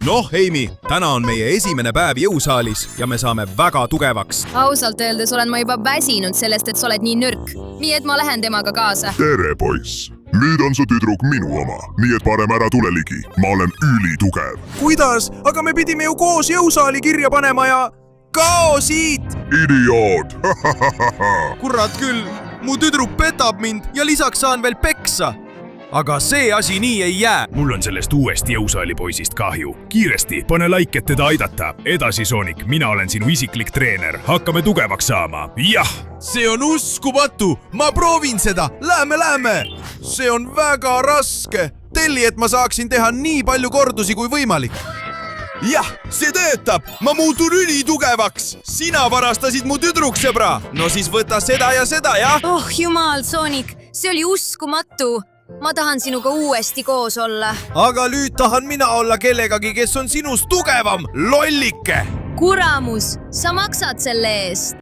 Noh, Heimi, täna on meie esimene päev jõusaalis ja me saame väga tugevaks. Ausalt öeldes olen ma juba väsinud sellest, et sa oled nii nõrk. Nii et ma lähen temaga kaasa. Tere, poiss! Nüüd on su tüdruk minu oma, nii et parem ära tule ligi. Ma olen ülitugev. Kuidas? Aga me pidime ju koos jõusaali kirja panema ja... Kao siit! Idioot! Kurat küll, mu tüdruk petab mind ja lisaks saan veel peksa. Aga see asi nii ei jää. Mul on sellest uuest jõusaali poisist kahju. Kiiresti, pane like, et teda aidata. Edasi, Sonic, mina olen sinu isiklik treener. Hakkame tugevaks saama. Jah! See on uskumatu. Ma proovin seda. Lähme. See on väga raske. Telli, et ma saaksin teha nii palju kordusi kui võimalik. Jah, see töötab. Ma muutun ülitugevaks. Sina varastasid mu tüdruksõbra. No siis võta seda ja seda, jah? Oh jumal, Sonic, see oli uskumatu. Ma tahan sinuga uuesti koos olla. Aga nüüd tahan mina olla kellegagi, kes on sinust tugevam, lollike! Kuramus, sa maksad selle eest.